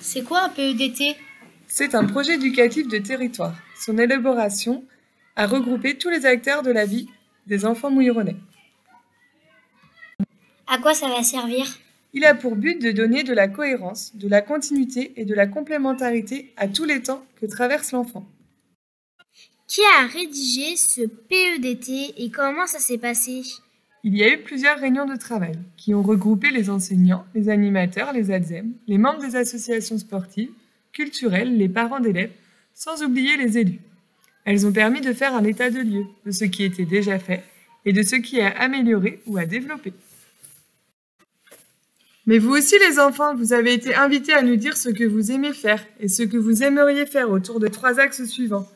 C'est quoi un PEDT? C'est un projet éducatif de territoire. Son élaboration a regroupé tous les acteurs de la vie des enfants mouilleronnais. À quoi ça va servir? Il a pour but de donner de la cohérence, de la continuité et de la complémentarité à tous les temps que traverse l'enfant. Qui a rédigé ce PEDT et comment ça s'est passé? Il y a eu plusieurs réunions de travail qui ont regroupé les enseignants, les animateurs, les ADSEM, les membres des associations sportives, culturelles, les parents d'élèves, sans oublier les élus. Elles ont permis de faire un état de lieu de ce qui était déjà fait et de ce qui est à améliorer ou à développer. Mais vous aussi les enfants, vous avez été invités à nous dire ce que vous aimez faire et ce que vous aimeriez faire autour de 3 axes suivants.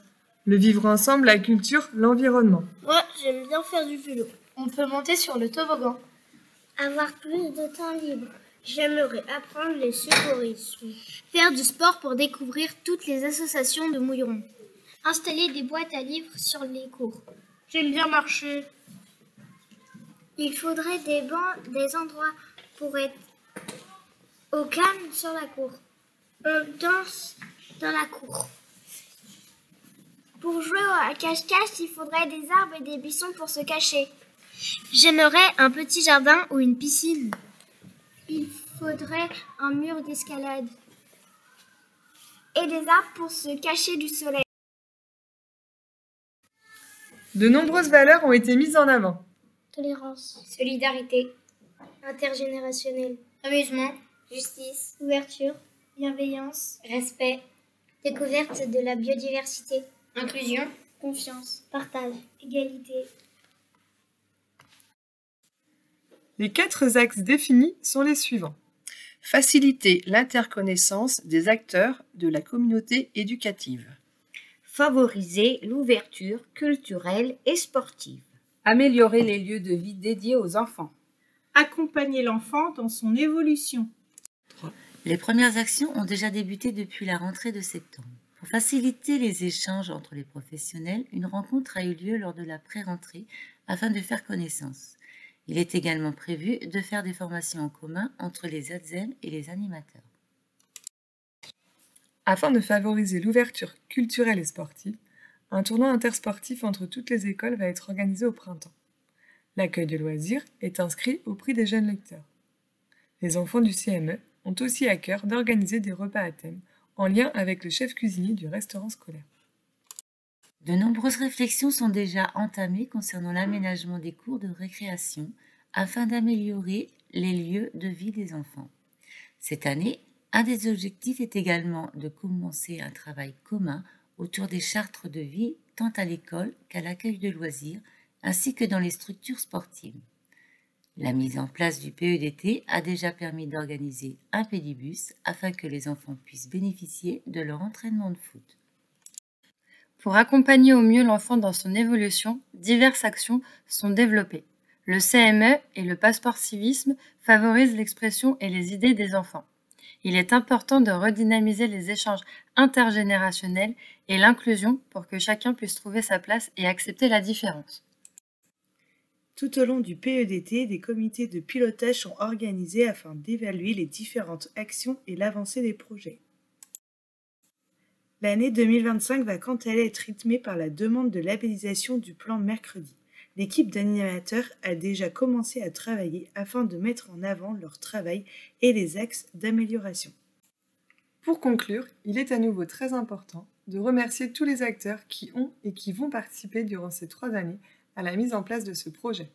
Le vivre ensemble, la culture, l'environnement. Moi, j'aime bien faire du vélo. On peut monter sur le toboggan. Avoir plus de temps libre. J'aimerais apprendre les secourismes. Faire du sport pour découvrir toutes les associations de mouillerons. Installer des boîtes à livres sur les cours. J'aime bien marcher. Il faudrait des bancs, des endroits pour être au calme sur la cour. On danse dans la cour. Pour jouer à cache-cache, il faudrait des arbres et des buissons pour se cacher. J'aimerais un petit jardin ou une piscine. Il faudrait un mur d'escalade. Et des arbres pour se cacher du soleil. De nombreuses valeurs ont été mises en avant. Tolérance, Solidarité, intergénérationnel, amusement, justice, ouverture, bienveillance, respect, découverte de la biodiversité, inclusion, confiance, partage, égalité. Les 4 axes définis sont les suivants. Faciliter l'interconnaissance des acteurs de la communauté éducative. Favoriser l'ouverture culturelle et sportive. Améliorer les lieux de vie dédiés aux enfants. Accompagner l'enfant dans son évolution. Les premières actions ont déjà débuté depuis la rentrée de septembre. Pour faciliter les échanges entre les professionnels, une rencontre a eu lieu lors de la pré-rentrée afin de faire connaissance. Il est également prévu de faire des formations en commun entre les ADSEM et les animateurs. Afin de favoriser l'ouverture culturelle et sportive, un tournoi intersportif entre toutes les écoles va être organisé au printemps. L'accueil de loisirs est inscrit au prix des jeunes lecteurs. Les enfants du CME ont aussi à cœur d'organiser des repas à thème en lien avec le chef cuisinier du restaurant scolaire. De nombreuses réflexions sont déjà entamées concernant l'aménagement des cours de récréation afin d'améliorer les lieux de vie des enfants. Cette année, un des objectifs est également de commencer un travail commun autour des chartes de vie tant à l'école qu'à l'accueil de loisirs ainsi que dans les structures sportives. La mise en place du PEDT a déjà permis d'organiser un pédibus afin que les enfants puissent bénéficier de leur entraînement de foot. Pour accompagner au mieux l'enfant dans son évolution, diverses actions sont développées. Le CME et le passeport civisme favorisent l'expression et les idées des enfants. Il est important de redynamiser les échanges intergénérationnels et l'inclusion pour que chacun puisse trouver sa place et accepter la différence. Tout au long du PEDT, des comités de pilotage sont organisés afin d'évaluer les différentes actions et l'avancée des projets. L'année 2025 va quant à elle être rythmée par la demande de labellisation du plan mercredi. L'équipe d'animateurs a déjà commencé à travailler afin de mettre en avant leur travail et les axes d'amélioration. Pour conclure, il est à nouveau très important de remercier tous les acteurs qui ont et qui vont participer durant ces 3 années à la mise en place de ce projet.